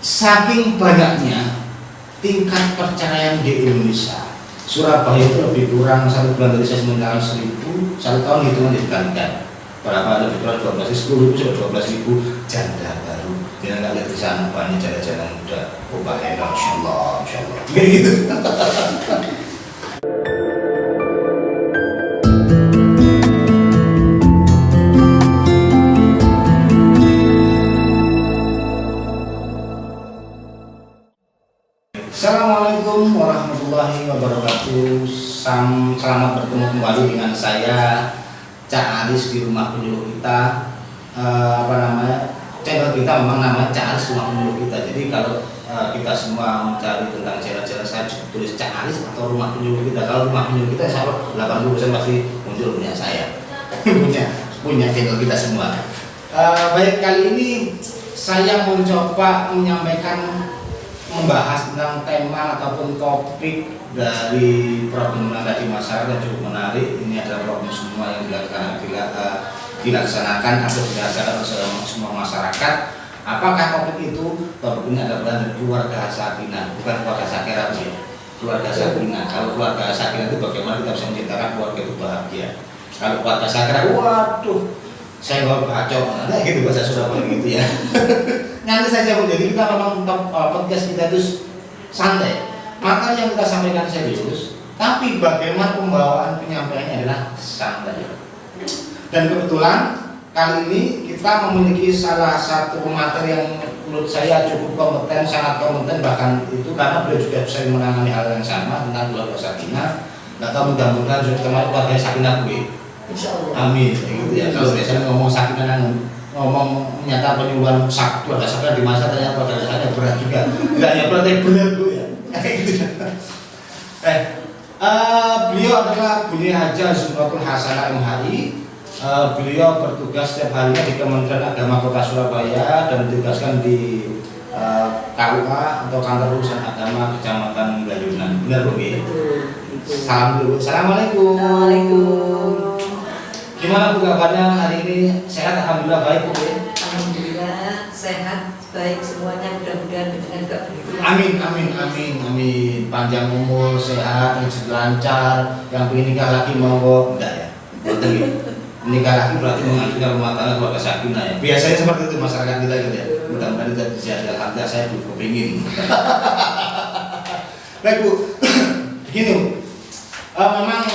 saking banyaknya tingkat perceraian di Indonesia, Surabaya itu lebih kurang 1 bulan dari saya sementara 1.000, 1 tahun hitungan dikalikan berapa, lebih kurang 12.000, 10.000 sudah 12.000 janda baru. Jangan nggak lihat di sana banyak janda-janda muda, enak, insyaallah, gitu. Assalamualaikum warahmatullahi wabarakatuh. Selamat bertemu kembali dengan saya Cak Aris di rumah penyuluh kita. Channel kita memang namanya Cak Aris rumah penyuluh kita. Jadi kalau kita semua mencari tentang channel-channel saya tulis Cak Aris atau rumah penyuluh kita. Kalau rumah penyuluh kita insya Allah 80% pasti muncul punya saya. punya channel kita semua. Baik, kali ini saya mencoba menyampaikan membahas tentang tema ataupun topik dari problem di masyarakat yang cukup menarik. Ini adalah problem semua yang dilaksanakan atau dirasakan oleh semua masyarakat. Apakah topik itu? Topik ini adalah dari keluarga sakinah, bukan keluarga sakinah ya. Keluarga sakinah. Kalau keluarga sakinah itu bagaimana kita bisa menciptakan keluarga itu bahagia. Kalau keluarga sakinah, waduh, saya bawa bacok, nah gitu bahasa Surabaya gitu ya. Nanti saja Bu, jadi kita memang podcast kita itu santai, maka yang kita sampaikan serius, tapi bagaimana pembawaan penyampaiannya adalah santai. Dan kebetulan kali ini kita memiliki salah satu materi yang menurut saya cukup kompeten, sangat kompeten, bahkan itu karena beliau juga sering menangani hal yang sama tentang keluarga sakinah. Nggak tahu, mudah-mudahan juga teman keluarga sakinah Bu. Amin, gitu ya. Kalau biasanya ngomong sakinah, ngomong nyata penyuluhan keluarga sakinah di masa ternyata keluarga sakinah berat juga. Enggak ya, berat Bu ya. Beliau adalah Buni Haja Zumratul Hasanah MHI. Beliau bertugas setiap harinya di Kementerian Agama Kota Surabaya dan ditugaskan di KUA atau Kantor Urusan Agama Kecamatan Belayunan. Benar Bu? Salam dulu. Assalamualaikum. Waalaikumsalam. Gimana Bu kabarnya hari ini? Sehat? Alhamdulillah baik Bu. Alhamdulillah sehat, baik semuanya, mudah-mudahan dengan juga begitu. Amin. Panjang umur, sehat, rezeki lancar. Yang ingin nikah lagi monggo. Enggak ya? Betul ya? Nikah lagi berarti menghadirkan rumah tangga keluarga sakinah ya. Biasanya seperti itu masyarakat kita gitu ya. Mudah-mudahan kita bisa alhamdulillah, saya belum kepingin. Baik Bu. Begini Bu. Memang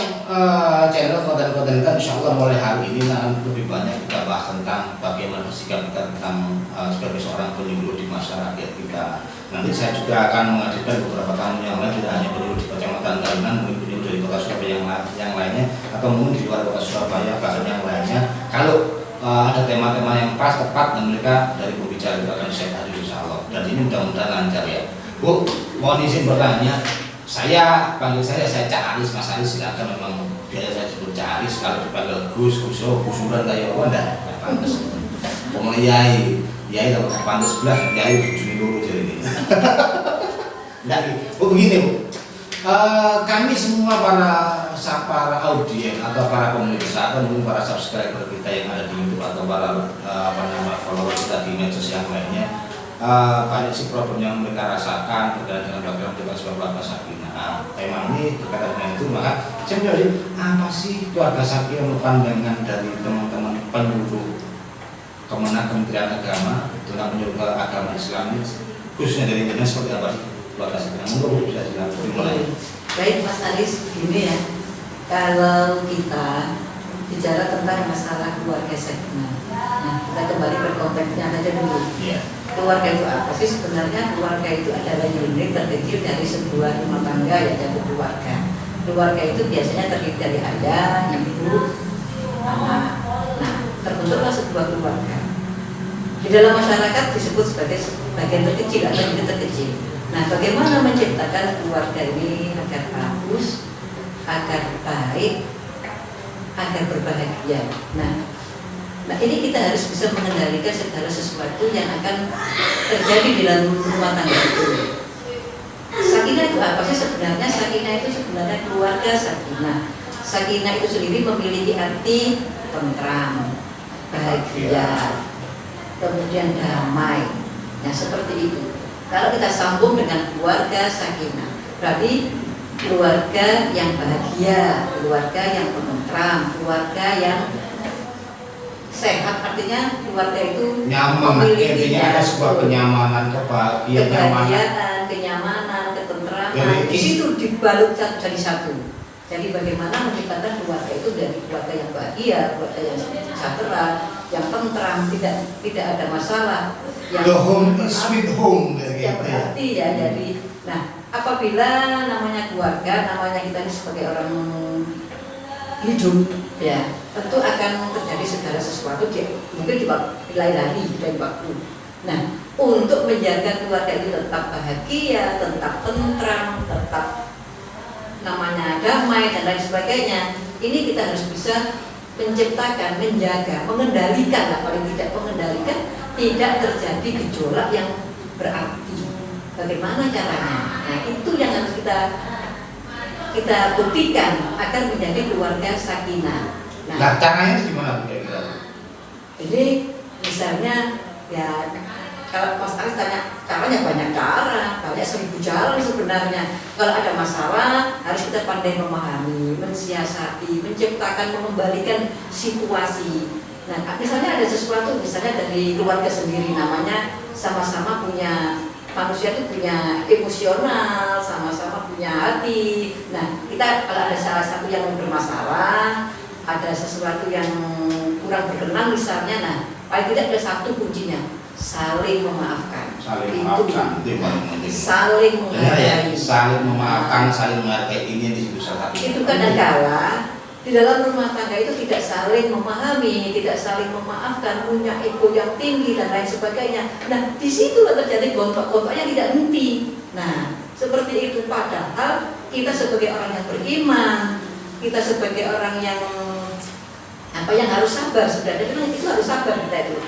channel konten-konten kita insya Allah mulai hari ini lebih banyak kita bahas tentang bagaimana sikap kita tentang sebagai seorang penyuluh di masyarakat kita. Nanti saya juga akan menghadirkan beberapa tamu yang lain, tidak hanya penyuluh di Kecamatan Belayunan, mungkin penyuluh dari Kota Surabaya yang lainnya, atau mungkin di luar Kota Surabaya bahkan yang lainnya. Kalau ada tema-tema yang pas, tepat, dan mereka dari pembicara juga akan saya hadir insya Allah. Dan ini mudah-mudahan lancar ya. Bu, mohon izin bertanya. Saya Cak Aris, Mas Aris silakan, memang biasa saya sebut Cak Aris. Kalau dipanggil Gus, Gusuran kayak apa enggak pantas. Pokoknya Yai kalau pantas belah, Yai bujuni dulu jadi ini. Enggak Bu, begini Bu. Kami semua para audien atau para pemirsa atau mungkin para subscriber kita yang ada di YouTube atau para follower kita di medsos yang lainnya, banyak sih problem yang mereka rasakan berkaitan dengan background juga sebuah keluarga sakinah. Tema ini berkaitan dengan itu, maka saya menjadi apa sih keluarga sakinah, pandangan dari teman-teman penyuluh Kementerian Agama tentang penyuluh agama Islam, khususnya dari Indonesia, seperti apa sih keluarga sakinah? Mungkin bisa dimulai. Baik Mas Aris, gini ya, kalau kita bicara tentang masalah keluarga sakinah, nah kita kembali berkonteksnya aja dulu. Keluarga itu apa sih sebenarnya? Keluarga itu adalah unit terkecil dari sebuah rumah tangga, yaitu keluarga. Keluarga itu biasanya terdiri dari ayah, ibu, anak. Nah, terbentuklah sebuah keluarga. Di dalam masyarakat disebut sebagai bagian terkecil atau unit terkecil. Nah, bagaimana menciptakan keluarga ini agar bagus, agar baik, agar berbahagia. Nah ini kita harus bisa mengendalikan segala sesuatu yang akan terjadi di dalam rumah tangga itu. Sakinah itu apa sih sebenarnya? Sakinah itu sebenarnya keluarga sakinah. Sakinah itu sendiri memiliki arti tentram, bahagia, kemudian damai. Nah seperti itu. Kalau kita sambung dengan keluarga sakinah, berarti keluarga yang bahagia, keluarga yang tentram, keluarga yang sehat, artinya keluarga itu nyaman, intinya ada sebuah kenyamanan, kebahagiaan, kenyamanan, ketentraman. Di situ dibalut jadi satu. Jadi bagaimana menciptakan keluarga itu dari keluarga yang bahagia, keluarga yang sejahtera, yang tentram, tidak ada masalah. The home is sweet home, yang berarti ya. Jadi, nah apabila namanya keluarga, namanya kita ini sebagai orang hidup, ya tentu akan terjadi segala sesuatu mungkin di lain hari dan waktu. Nah, untuk menjaga keluarga itu tetap bahagia, tetap tentram, tetap namanya damai dan lain sebagainya, ini kita harus bisa menciptakan, menjaga, mengendalikan lah, paling tidak mengendalikan tidak terjadi gejolak yang berarti. Bagaimana caranya? Nah, itu yang harus kita buktikan agar menjadi keluarga sakinah. Nah, caranya itu gimana Bu kira-kira? Jadi misalnya ya kalau Mas Aris tanya caranya, banyak cara, banyak 1000 cara sebenarnya. Kalau ada masalah harus kita pandai memahami, mensiasati, menciptakan, mengembalikan situasi. Nah, misalnya ada sesuatu, misalnya dari keluarga sendiri, namanya sama-sama punya, manusia itu punya emosional, sama-sama punya hati. Nah, kita kalau ada salah satu yang bermasalah, ada sesuatu yang kurang berkenan misalnya, nah paling tidak ada satu kuncinya, saling memaafkan. Saling memaafkan itu yang paling penting. Saling menghargai. Ya, saling memaafkan, saling menghargai, ini di situ salah satu. Itu kadang-kala di dalam rumah tangga itu tidak saling memahami, tidak saling memaafkan, punya ego yang tinggi dan lain sebagainya. Nah, di situ terjadi gontok-gontok yang tidak henti. Nah, seperti itu. Padahal kita sebagai orang yang beriman, kita sebagai orang yang yang harus sabar sebenarnya, itu harus sabar kita itu.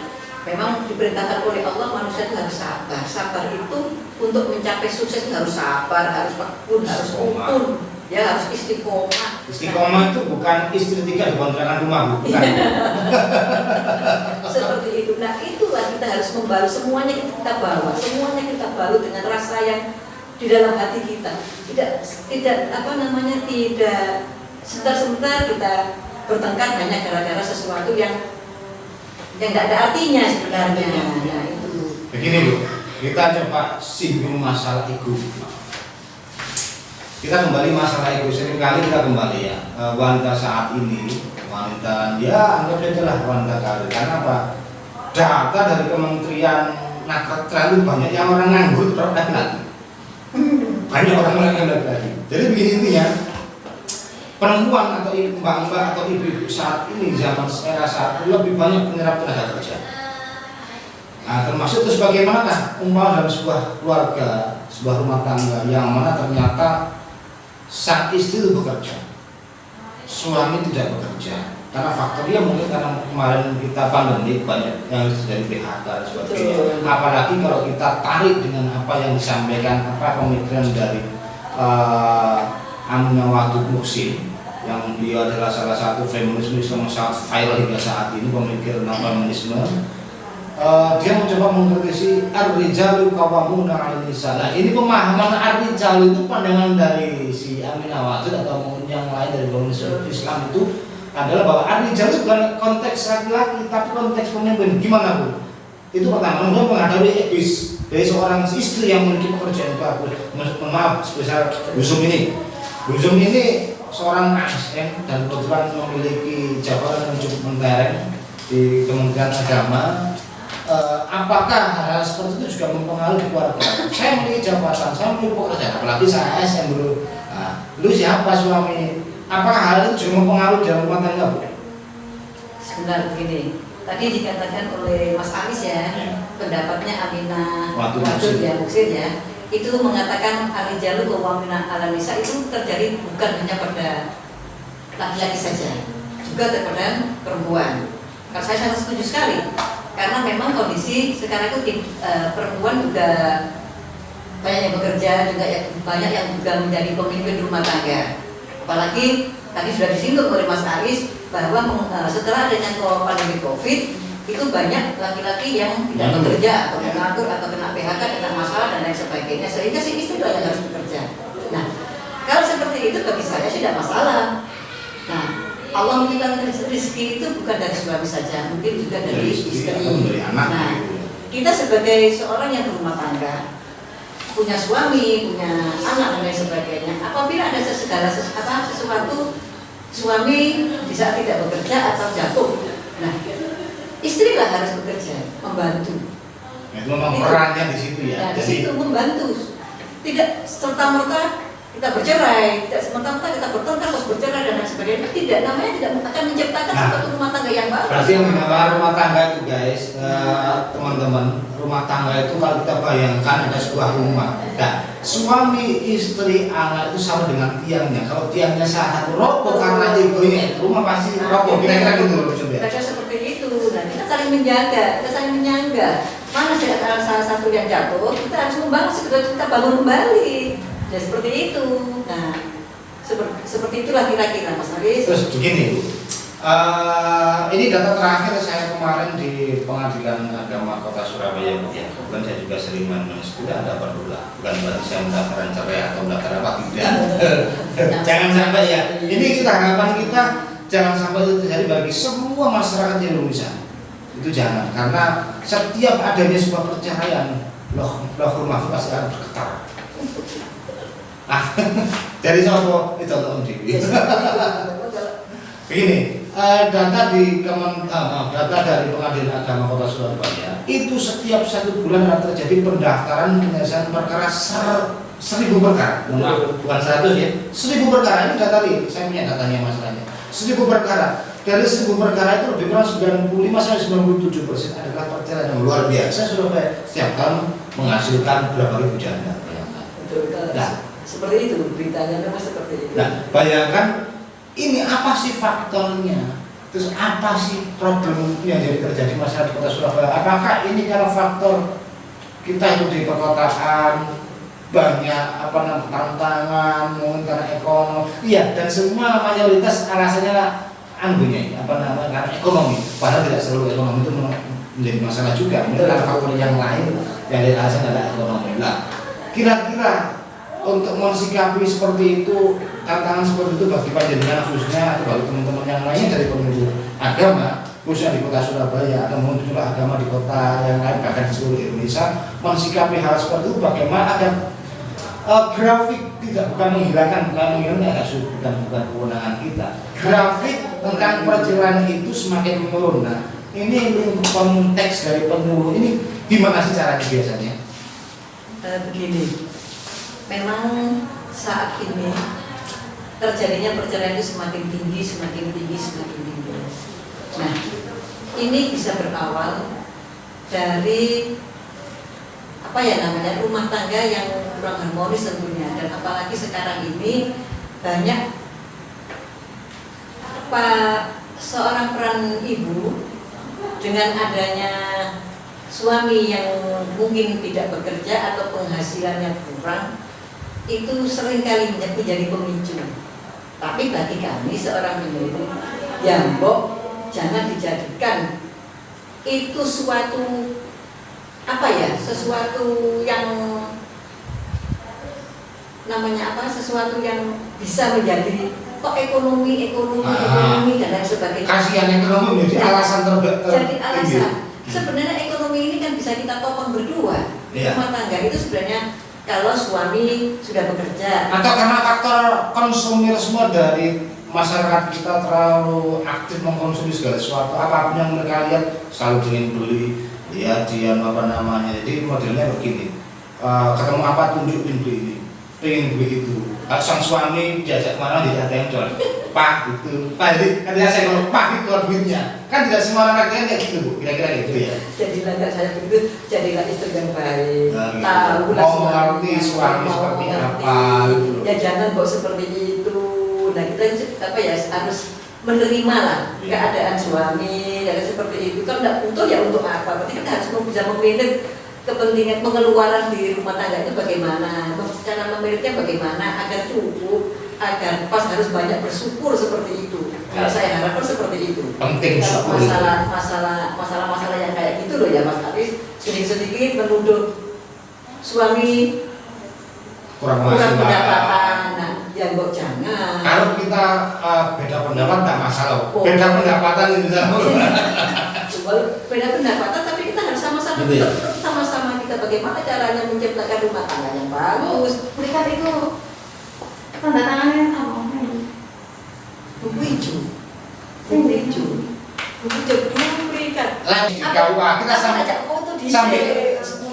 Memang diperintahkan oleh Allah manusia itu harus sabar. Sabar itu untuk mencapai sukses itu harus sabar, harus tekun, harus ukur. Ya harus istiqomah. Istiqomah itu bukan istri 3 di kontrakan rumah, bukan. Seperti itu. Nah, itulah kita harus membalut semuanya, kita bawa, semuanya kita balut dengan rasa yang di dalam hati kita. Tidak tidak sebentar kita bertengkar hanya gara-gara sesuatu yang tidak ada artinya sebenarnya. Nah, itu. Begini Bu, kita coba singgung masalah ego. Kita kembali masalah ego, seringkali kita kembali ya, wanita saat ini, wanita dia anggap saja lah wanita karir. Karena apa? Data dari Kementerian Nakertra itu banyak yang orang nganggur terus lagi. Banyak orang yang lagi. Jadi begini intinya, perempuan atau mbak-mbak atau ibu-ibu saat ini, zaman era saat ini lebih banyak menyerap tenaga kerja. Nah, termasuk itu sebagaimana umpama dalam sebuah keluarga, sebuah rumah tangga yang mana ternyata sang istri itu bekerja, suami tidak bekerja, karena faktornya mungkin karena kemarin kita pandemi banyak yang dari PHK dan sebagainya. Apalagi kalau kita tarik dengan apa yang disampaikan, apa pemikiran dari Aminah Wadud Muhsin, yang beliau adalah salah satu feminisme yang sangat viral hingga saat ini, pemikiran feminisme. Dia mencoba mengkritisi ar-rijalu qawwamuna 'alan nisa. Nah, ini pemahaman ar-rijal itu pandangan dari si Aminah Wadud atau yang lain dari feminisme Islam itu adalah bahwa ar-rijal itu bukan konteks laki-laki tapi konteks pemimpin. Gimana Bu? Itu pertama, dia menghadapi egois dari seorang istri yang memiliki pekerjaan bagus. Maaf, sebesar Gusum ini. Gusum ini seorang ASN dan kebetulan memiliki jabatan yang cukup mentereng di Kementerian Agama. Apakah hal seperti itu juga mempengaruhi keluarga? Saya memiliki jabatan, saya memiliki pekerjaan, apalagi saya ASN dulu. Nah, lu siapa suami? Apakah hal itu juga mempengaruhi dalam rumah tangga Bu? Sebenarnya begini, tadi dikatakan oleh Mas Aris ya, pendapatnya Aminah Wadud ya, Muhsin ya, itu mengatakan ar-rijalu qawwamuna 'alan nisa itu terjadi bukan hanya pada laki-laki saja, juga kepada perempuan. Kalau saya sangat setuju sekali, karena memang kondisi sekarang itu perempuan juga banyak yang bekerja, juga banyak yang juga menjadi pemimpin rumah tangga. Apalagi tadi sudah disinggung oleh Mas Aris bahwa setelah adanya pandemi COVID itu banyak laki-laki yang tidak bekerja atau menganggur atau kena PHK, kena masalah dan lain sebagainya, sehingga si istri yang harus bekerja. Nah, kalau seperti itu bagi saya tidak masalah. Nah, Allah memberikan rezeki itu bukan dari suami saja, mungkin juga dari istri. Dari anak. Nah, kita sebagai seorang yang berumah tangga, punya suami, punya anak dan lain sebagainya. Apabila ada sesuatu suami bisa tidak bekerja atau jatuh, nah istri lah harus bekerja, membantu. Itu memang perannya di situ ya. Nah, di situ membantu. Tidak serta-merta kita bercerai, tidak serta-merta kita bertengkar terus bercerai dan lain sebagainya. Tidak, namanya tidak akan menciptakan suatu rumah tangga yang baru. Berarti yang dinamakan rumah tangga itu guys, teman-teman, rumah tangga itu kalau kita bayangkan ada sebuah rumah. Nah, suami, istri, anak itu sama dengan tiangnya. Kalau tiangnya satu roboh karena egonya, rumah pasti roboh. Kira-kira gitu loh maksudnya. Kira-kira seperti itu. Dan kita saling menjaga, kita saling menyangga. Mana salah satu yang jatuh, kita harus membangun segera kita bangun kembali. Ya seperti itu. Nah, seperti itulah kira-kira Mas Aris. Terus begini Bu, ini data terakhir saya kemarin di Pengadilan Agama Kota Surabaya Bu ya. Kemudian saya juga sering main sudah ada perdulah. Bukan berarti saya mendaftaran cerai atau mendaftar apa tidak. Jangan sampai ya. Ini kita harapan kita jangan sampai itu terjadi bagi semua masyarakat Indonesia. Itu jangan, karena setiap adanya sebuah perceraian, loh rumah itu pasti akan bergetar. Dari sopo itu untuk Dewi. Begini, data dari Pengadilan Agama Kota Surabaya itu setiap 1 bulan akan terjadi pendaftaran penyelesaian perkara 1000 perkara. Bukan 100 ya, 1000 perkara. Ini data nih, saya punya datanya masalahnya. 1000 perkara. Dari 1000 perkara itu lebih kurang 95-97% adalah perceraian yang luar biasa. Surabaya setiap tahun menghasilkan berapa ribu janda. Nah, seperti itu beritanya memang seperti itu. Nah, bayangkan ini apa sih faktornya? Terus apa sih problem yang jadi terjadi masyarakat Kota Surabaya? Apakah ini karena faktor kita itu di perkotaan banyak tantangan, mungkin karena ekonomi? Iya, dan semua mayoritas alasannya karena ekonomi. Padahal tidak selalu ekonomi itu menjadi masalah juga. Mungkin karena faktor yang lain yang dari alasan adalah ekonomi. Nah, kira-kira untuk mensikapi seperti itu, tantangan seperti itu bagi panjenengan khususnya atau bagi teman-teman yang lainnya dari pemilih agama khususnya di Kota Surabaya atau mungkin juga agama di kota yang lain bahkan di seluruh Indonesia, mensikapi hal seperti itu bagaimana agar grafik bukan menghilangkan bukan kewenangan kita, grafik tentang perceraian itu semakin menurun. Nah, ini konteks dari penyuluh ini gimana sih caranya biasanya? Begini, memang saat ini terjadinya perceraian itu semakin tinggi. Nah, ini bisa berawal dari rumah tangga yang kurang harmonis tentunya, dan apalagi sekarang ini banyak seorang peran ibu dengan adanya suami yang mungkin tidak bekerja atau penghasilannya kurang, itu seringkali menjadi pemicu. Tapi bagi kami seorang penyuluh, ya mbok, jangan dijadikan itu sesuatu yang sesuatu yang bisa menjadi kok ekonomi dan lain sebagainya. Kasihan ekonomi menjadi alasan Jadi alasan. Sebenarnya ekonomi ini kan bisa kita topang berdua. Rumah tangga itu sebenarnya kalau suami sudah bekerja. Atau karena faktor konsumir semua dari masyarakat kita terlalu aktif mengkonsumsi segala sesuatu, apapun yang mereka lihat selalu ingin beli, jadi modelnya begini, ketemu apa tunjukin beli ini, pengen beli itu. Sang suami diajak kemana tidak ada yang jual, pak itu, pak jadi ketika saya kalau pak itu keluar duitnya, kan tidak semua anak kayak gitu Bu, kira-kira gitu ya. Jadilah nggak saya begitu, jadilah istri yang baik, tahu lah mengerti suami seperti apa. Ya jangan kok seperti itu. Nah kita harus menerima lah keadaan suami, dan seperti itu kan nggak butuh ya untuk apa? Berarti kita harus bisa memilih kepentingan pengeluaran di rumah tangga itu bagaimana, cara memilihnya bagaimana agar cukup, agar pas harus banyak bersyukur seperti itu. Kalau saya harapkan seperti itu. Penting syukur. Masalah yang kayak gitu loh ya Mas Hafiz, sedikit-sedikit menuduh suami kurang pendapatan, masalah. nah ya kok jangan. Kalau kita beda pendapat nggak masalah. Oh. Beda pendapatan itu Beda pendapatan, tapi kita harus sama-sama Betul ya? sama-sama kita bagaimana caranya menciptakan rumah tangga yang bagus. Berikan itu tanda tangannya apa? Buku hijau, buku hijau, buku hijau memberikan. Lanjut KUA kita sambil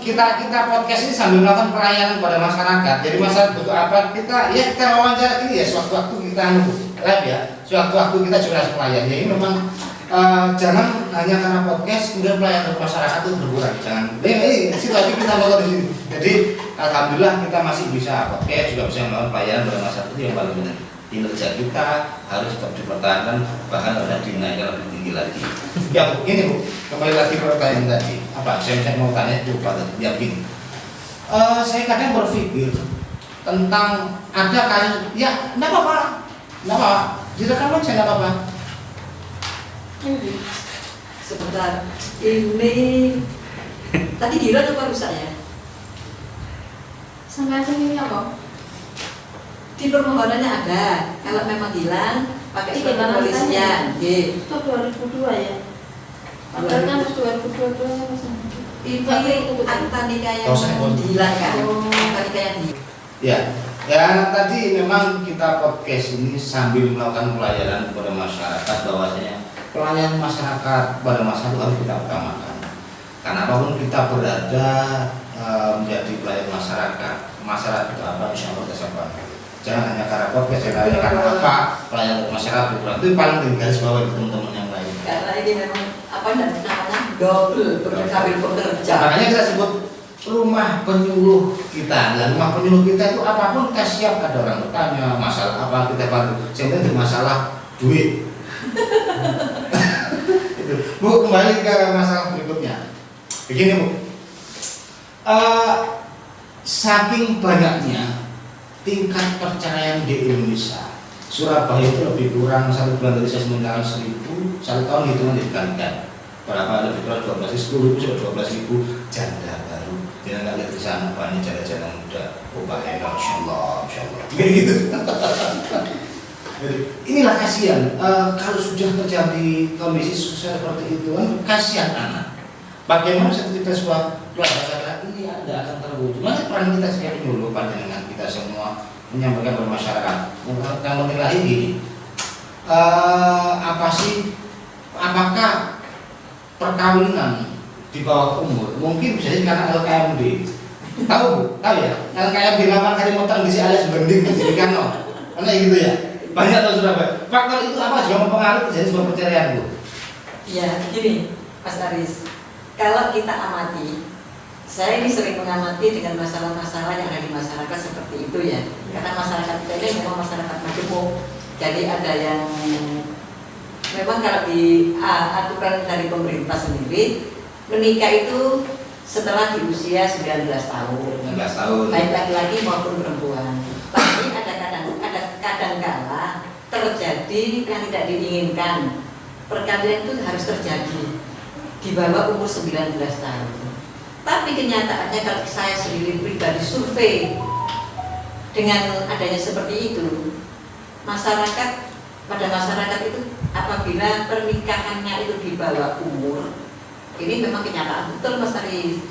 kita podcast ini sambil melakukan pelayanan pada masyarakat. Jadi masyarakat butuh apa kita wawancara ini ya sewaktu-waktu kita live ya, sewaktu-waktu kita jelas pelayan. Jadi memang jangan hanya karena podcast kemudian pelayanan masyarakat itu berkurang. Jangan. Ini situasi kita melakukan di sini. Jadi alhamdulillah kita masih bisa podcast juga bisa melakukan pelayanan pada masyarakat itu yang paling benar. Kinerja kita harus tetap dipertahankan, bahkan ada dinaikkan lebih tinggi lagi. Ya Bu, ini Bu, kembali lagi ke pertanyaan tadi. Apa? Saya mau tanya itu Pak tadi. Ya begini. Saya kadang berpikir tentang ada kasus, ya enggak apa-apa. Enggak apa-apa. Direkam aja enggak apa-apa. Sebentar, ini tadi gila atau rusak ya? Sampai aja ini apa? Di permohonannya ada, kalau memang hilang pakai surat kepolisian. Itu 2002 ya? Padahal kan 2022 Itu akta nikah yang dihilangkan. Akta nikah yang Ya, tadi memang kita podcast ini sambil melakukan pelayanan kepada masyarakat, bahwasanya pelayanan masyarakat pada masa itu harus kita utamakan. Karena apapun kita berada menjadi pelayan masyarakat itu apa insya Allah kita sabar. Jangan hanya karena podcast, jangan hanya karena apa pelayanan masyarakat itu paling tinggi garis bawah teman-teman yang lain. karena ini memang apa namanya double sambil bekerja. Makanya kita sebut rumah penyuluh kita. Nah, rumah penyuluh kita itu apapun kita siap, ada orang bertanya masalah apa kita bantu. Yang penting masalah duit. Itu. Bu, kembali ke masalah berikutnya. Begini Bu, saking banyaknya tingkat perceraian di Indonesia, Surabaya itu lebih kurang 1 bulan dari saya sementara 1.000, 1 tahun hitungan dikalikan berapa, lebih kurang 12.000, 10.000 sampai 12.000 janda baru. Jangan nggak lihat di sana banyak janda-janda muda, bahaya, insya Allah, gitu. Jadi, inilah kasihan. Kalau sudah terjadi kondisi sosial seperti itu, kasihan anak. Bagaimana ketika suatu keluarga sadar ini tidak akan terwujud? Mana peran kita sebagai penyuluh, panjenengan kita semua menyampaikan kepada masyarakat. Yang menilai gini, apakah perkawinan di bawah umur mungkin bisa jadi karena LKMD? Tahu ya? LKMD lama kali motor di si alias bending di Kano, karena gitu ya. Banyak tahu Surabaya. Faktor itu apa juga mempengaruhi terjadi sebuah perceraian Bu? Ya, gini, Mas Aris. Kalau kita amati, saya ini sering mengamati dengan masalah-masalah yang ada di masyarakat seperti itu ya. Karena masyarakat kita ini memang masyarakat majemuk. Jadi ada yang memang kalau di aturan dari pemerintah sendiri, menikah itu setelah di usia 19 tahun. 19 tahun. Baik laki-laki maupun perempuan. Tapi ada kadang-kala terjadi yang tidak diinginkan. Perkawinan itu harus terjadi di bawah umur 19 tahun. Tapi kenyataannya kalau saya sendiri pribadi survei dengan adanya seperti itu, pada masyarakat itu apabila pernikahannya itu di bawah umur, ini memang kenyataan betul Mas Aris.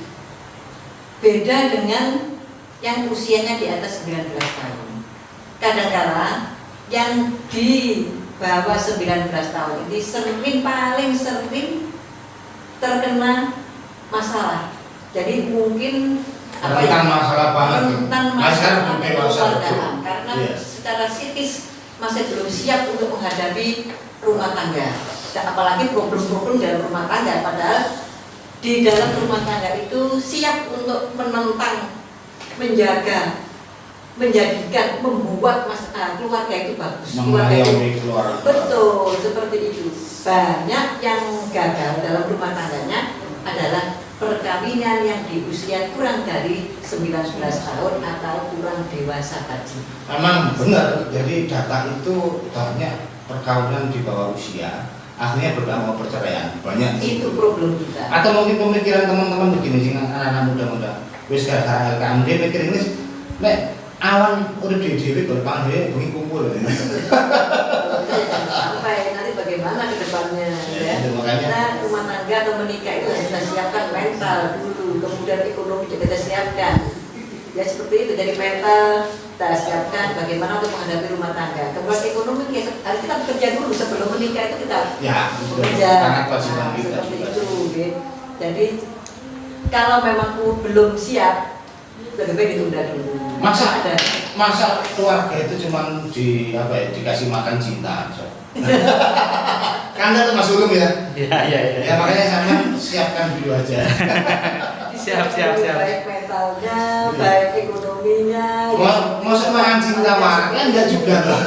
Beda dengan yang usianya di atas 19 tahun. Kadang-kala yang di bawah 19 tahun ini paling sering terkena masalah. Jadi mungkin rentan masalah banget. Rentan masalah dewasa karena secara psikis masih belum siap untuk menghadapi rumah tangga. Dan apalagi problem-problem dalam rumah tangga. Padahal di dalam rumah tangga itu siap untuk menentang, menjaga, menjadikan, membuat keluarga itu bagus. Keluarga. Betul, seperti itu. Banyak yang gagal dalam rumah tangganya adalah perkawinan yang di usia kurang dari 19 tahun atau kurang dewasa tadi. Memang benar, jadi data itu banyak perkawinan di bawah usia, akhirnya berdampak perceraian banyak. Itu problem kita. Atau mungkin pemikiran teman-teman begini sih, anak-anak muda-muda. wis gara-gara LKMD mikir ini nek awan udah dhewe kok pangan dhewe bengi kumpul. Sampai nanti bagaimana ke depannya ya. Makanya Kita rumah tangga atau menikah itu harus kita siapkan mental dulu, kemudian ekonomi juga kita siapkan. Ya seperti itu, dari mental kita siapkan bagaimana untuk menghadapi rumah tangga. Kemudian ekonomi harus kita bekerja dulu sebelum menikah itu kita ya bekerja. sangat kewajiban kita Seperti juga. itu. Gitu. Jadi kalau memang belum siap, lebih baik ditunda dulu. Masa keluarga itu cuma dikasih makan cinta aja. Kan itu Mas Ulum ya? Iya. Ya makanya sama siapkan dulu aja. Siap. Baik mentalnya, baik ekonominya. Mau makan cinta marah kan enggak juga loh.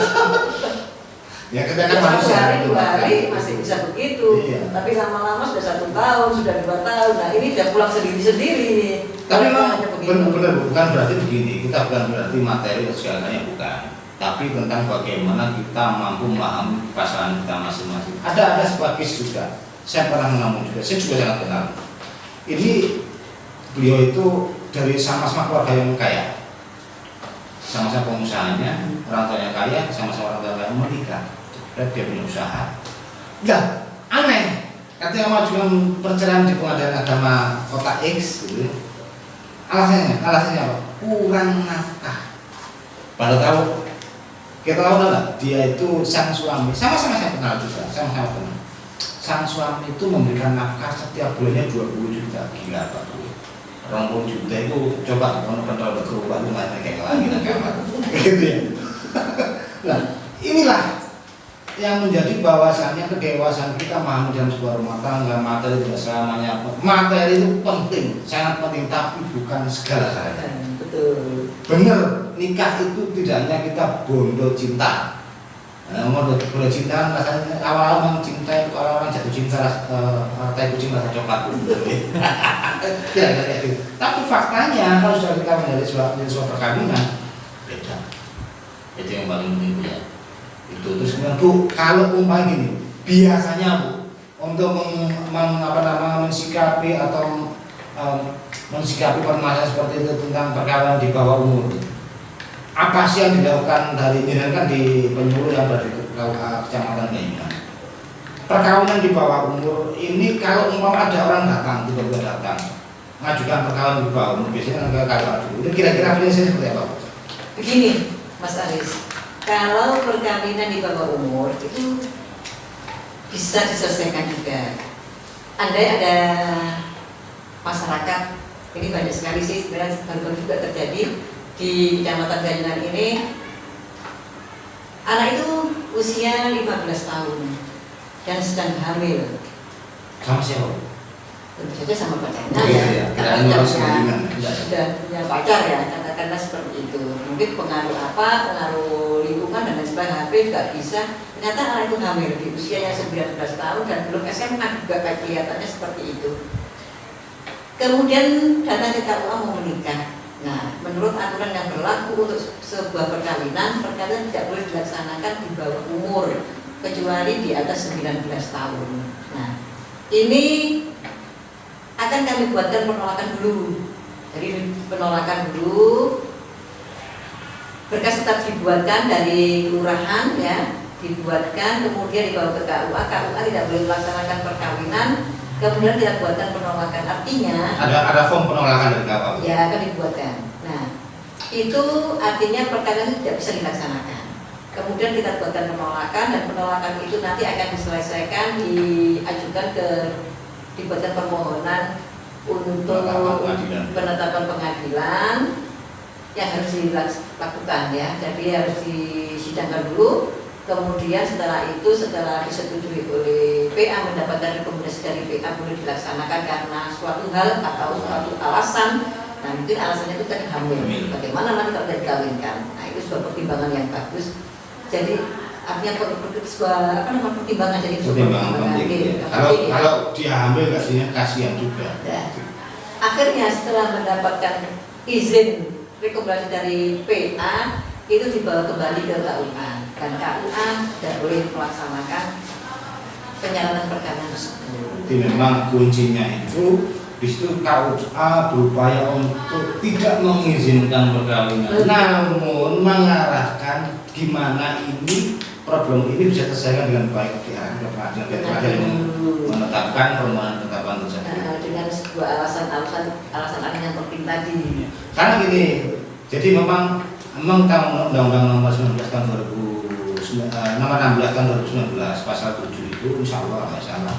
Ya kita kan manusia Satu hari, itu 2 hari makan. masih bisa begitu. Iya. Tapi lama-lama sudah 1 tahun, sudah 2 tahun. Nah ini udah pulang sendiri-sendiri nih. Tapi memang Hanya begitu. benar bukan berarti begini, kita bukan berarti materi dan segalanya bukan. Tapi tentang bagaimana kita mampu memahami pasangan kita masing-masing. Ada sebuah case juga. Saya pernah mengalami juga. Saya juga sangat kenal. Ini beliau itu dari sama-sama keluarga yang kaya, sama-sama pengusahanya, orang tuanya kaya, sama-sama orang tua kaya menikah. Dan dia punya usaha. Enggak, aneh. Katanya mengajukan perceraian di pengadilan agama kota X gitu. Alasannya apa? Kurang nafkah. Baru tahu, kita tahu nggak? Dia itu sang suami, sama-sama saya kenal juga, sama-sama kenal. Sang suami itu memberikan nafkah setiap bulannya 20 juta, gila Pak. 20 juta itu coba kontrol berubah rumahnya kayak lagi dan kamar, gitu ya. Nah, inilah yang menjadi bahwasannya kedewasaan kita memahami dalam sebuah rumah tangga. Materi tidak selamanya, materi itu penting, sangat penting, tapi bukan segala-galanya. Betul. Bener, nikah itu tidak hanya kita bondo cinta. Bondo cinta rasanya awal-awal mencintai, orang-orang jatuh cinta tai kucing rasa coklat. Ya, gitu. Tapi faktanya kalau sudah kita menjadi sebuah perkawinan beda. Itu yang paling penting ya. Itu terus kemudian Bu, kalau umpama gini, biasanya Bu untuk mensikapi atau mensikapi permasalahan seperti itu tentang perkawinan di bawah umur, apa sih yang dilakukan dari ini kan di penyuluh yang berada di kecamatan Kaiman? Perkawinan di bawah umur ini kalau umpama ada orang datang tiba-tiba datang mengajukan perkawinan di bawah umur, biasanya kan kakak dulu. Ini kira-kira prinsipnya seperti apa? Begini, Mas Aris. Kalau perkawinan di bawah umur itu bisa diselesaikan juga. Andai ada masyarakat, ini banyak sekali sih sebenarnya baru juga terjadi di Kecamatan Ganjuran ini. Anak itu usia 15 tahun dan sedang hamil. Sama siapa? Tentu saja sama pacarnya. Iya, Karena tidak sudah punya pacar ya, katakanlah seperti itu. Mungkin pengaruh apa, pengaruh lingkungan dan lain sebagainya, HP juga bisa. Ternyata anak itu hamil di usianya 19 tahun dan belum SMA juga kayak kelihatannya seperti itu. Kemudian datang ke KUA mau menikah. Nah, menurut aturan yang berlaku untuk sebuah perkawinan tidak boleh dilaksanakan di bawah umur kecuali di atas 19 tahun. Nah, ini akan kami buatkan penolakan dulu. Jadi penolakan dulu, berkas tetap dibuatkan dari kelurahan ya, dibuatkan kemudian dibawa ke KUA. KUA tidak boleh melaksanakan perkawinan, kemudian kita buatkan penolakan. Artinya ada form penolakan dari KUA. ya akan dibuatkan. Nah, itu artinya perkawinan itu tidak bisa dilaksanakan. Kemudian kita buatkan penolakan dan penolakan itu nanti akan diselesaikan, dibuatkan permohonan untuk penetapan pengadilan yang harus dilakukan ya. Jadi harus disidangkan dulu. Kemudian setelah disetujui oleh PA, mendapatkan rekomendasi dari PA boleh dilaksanakan karena suatu hal atau suatu alasan. Nah mungkin alasannya itu tadi hamil. Bagaimana nanti kalau dikawinkan? Nah itu sebuah pertimbangan yang bagus. Jadi artinya sebuah pertimbangan jadi Pertimbangan penting. Kalau dia hamil kasihan juga. Ya. Akhirnya setelah mendapatkan izin rekomendasi dari PA itu dibawa kembali ke KUA dan KUA tidak boleh melaksanakan penyalahan perkawinan tersebut. Jadi memang kuncinya itu di situ KUA berupaya untuk tidak mengizinkan perkawinan, namun mengarahkan gimana ini problem ini bisa terselesaikan dengan baik di arah ke pengadilan dan pengadilan yang menetapkan permohonan penetapan tersebut. Dengan sebuah alasan yang penting tadi. Karena gini, jadi memang tahun Undang-Undang Nomor 16 tahun 2019 pasal 7 itu insya Allah nggak salah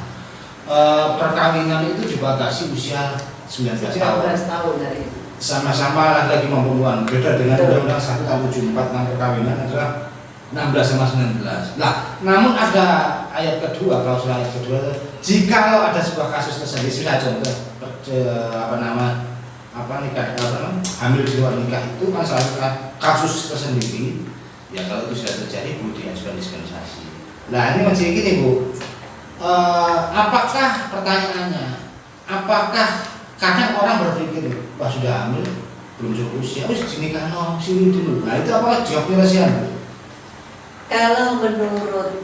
perkawinan itu dibatasi usia 19 tahun. Dari itu. Sama-sama laki-laki maupun perempuan. Beda dengan Undang-Undang 1 tahun 74 tentang perkawinan adalah 16 sama 19. Nah, namun ada ayat kedua, klausul ayat kedua, jika ada sebuah kasus tersendiri, sudah contoh hamil di luar nikah itu kan salah kasus tersendiri. Ya kalau itu sudah terjadi, Bu diajukan dispensasi. Nah ini masih gini Bu, apakah pertanyaannya, apakah kadang orang berpikir, wah sudah hamil, belum cukup usia, wis dinikah sini dulu. Nah itu apakah jawabnya rasian Bu? Kalau menurut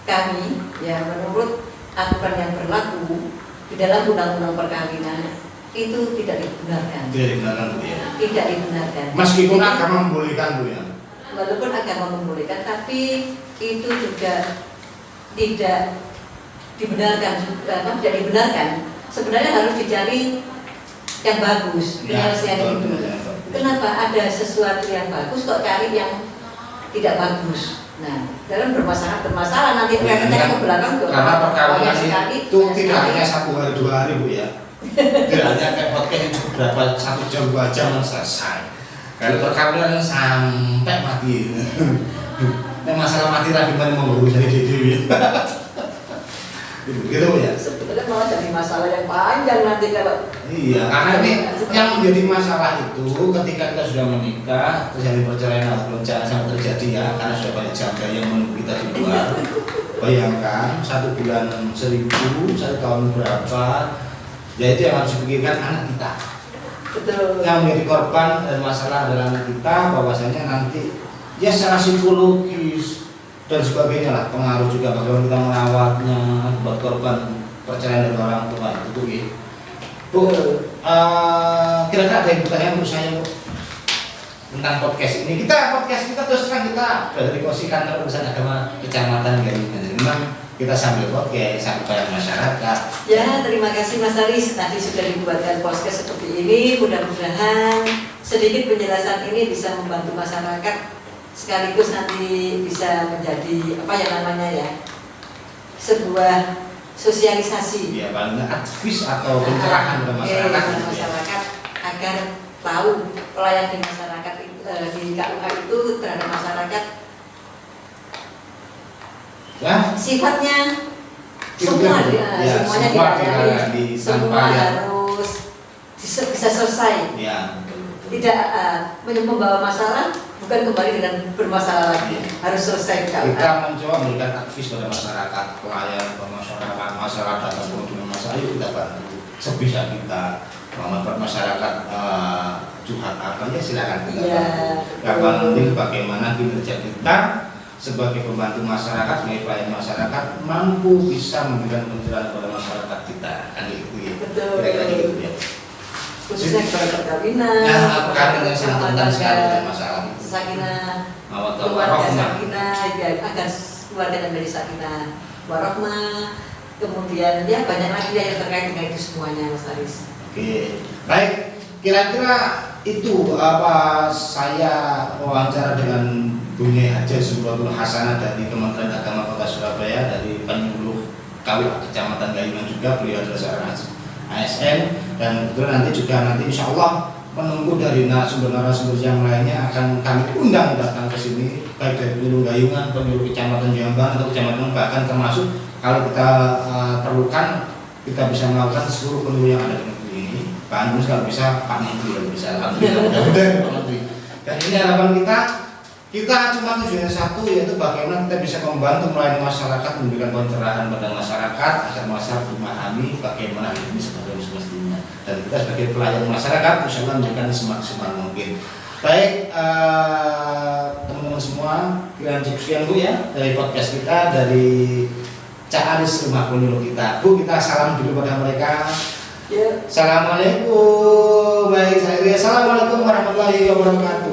kami, ya menurut aturan yang berlaku di dalam undang-undang perkawinan itu tidak dibenarkan. Tidak dibenarkan Bu ya. Tidak dibenarkan. Meskipun agama membolehkan Bu ya. Walaupun agama membolehkan, tapi itu juga tidak dibenarkan. Tidak dibenarkan. Sebenarnya harus dicari yang bagus, penyelesaian itu. Kenapa ada sesuatu yang bagus kok cari yang tidak bagus? Nah, dalam bermasalah nanti mereka ke belakang karena perkawinan itu tidak hanya 1 hari 2 hari Bu ya. Tidak hanya kayak podcast itu berapa 1 jam 2 jam selesai. Kalau perkawinan sampai mati. Nah, masalah mati lagi mana mau berusaha di dewi. Gitu ya. Sebetulnya malah jadi masalah yang panjang nanti kalau. Iya, karena ini yang menjadi masalah itu ketika kita sudah menikah terjadi perceraian atau jangan sampai terjadi ya, karena sudah banyak janda yang menunggu kita di luar. Bayangkan 1 bulan 1.000, 1 tahun berapa, ya itu yang harus dipikirkan anak kita. Betul. Yang menjadi korban dan masalah adalah anak kita, bahwasanya nanti ya secara psikologis dan sebagainya lah, pengaruh juga bagaimana kita merawatnya buat korban perceraian dari orang tua itu gitu. Bu, kira-kira ada yang bertanya untuk saya Bu tentang podcast ini? Podcast kita terus terang kita dari Kosi Kantor Urusan Agama Kecamatan Gayungan. Memang kita sambil podcast, sambil banyak masyarakat. Ya, terima kasih Mas Aris. Tadi sudah dibuatkan podcast seperti ini. Mudah-mudahan sedikit penjelasan ini bisa membantu masyarakat, sekaligus nanti bisa menjadi apa yang namanya ya, sebuah sosialisasi. Ya, paling aktivis atau pencerahan kepada masyarakat. Masyarakat agar tahu pelayanan di masyarakat di KUA itu terhadap masyarakat. Ya, Sifatnya semua semuanya dilayani, semua harus bisa selesai. Ya, Tidak membawa masalah, bukan kembali dengan bermasalah lagi. Harus selesai KUA. kita mencoba memberikan aktivis pada masyarakat, pelayan ke masyarakat ataupun dengan masalah itu kita bantu sebisa kita. Kalau masyarakat curhat apa ya silakan kita bantu. Yang penting bagaimana kinerja kita sebagai pembantu masyarakat, sebagai pelayan masyarakat mampu bisa memberikan pencerahan kepada masyarakat kita, kan gitu ya. Betul. Kira-kira gitu ya. Khususnya kepada perkawinan. Ya, perkawinan yang sangat rentan sekali dengan masalah itu. Sakinah, Mawaddah keluarga warahmah. sakinah, ya, agar keluarga dan dari sakinah warahmah. Kemudian ya banyak lagi yang terkait dengan itu semuanya Mas Aris. Oke, baik. Kira-kira itu apa saya wawancara dengan Bunyai Haja Zumratul Hasanah dari Kementerian Agama Kota Surabaya, dari penyuluh KUA Kecamatan Gayungan juga. Beliau adalah seorang ASN dan kemudian nanti insya Allah menunggu dari narasumber yang lainnya akan kami undang datang ke sini, baik dari penyuluh Gayungan, penyuluh Kecamatan Jombang atau Kecamatan, bahkan termasuk kalau kita perlukan kita bisa melakukan seluruh penyuluh yang ada di negeri ini. Pak Agus kalau bisa Pak Menteri kalau bisa, alhamdulillah mudah-mudahan Pak Menteri. Dan ini harapan kita cuma tujuannya satu, yaitu bagaimana kita bisa membantu melayani masyarakat, memberikan pencerahan pada masyarakat agar masyarakat memahami bagaimana ini sebagai semestinya, dan kita sebagai pelayan masyarakat insya Allah memberikan semaksimal mungkin. Baik teman-teman semua, kira-kira cukup sekian Bu ya dari podcast kita, dari Cak Aris rumah penyuluh kita. Bu, kita salam dulu pada mereka. Yuk. Assalamualaikum. Baik, saya Assalamualaikum warahmatullahi wabarakatuh.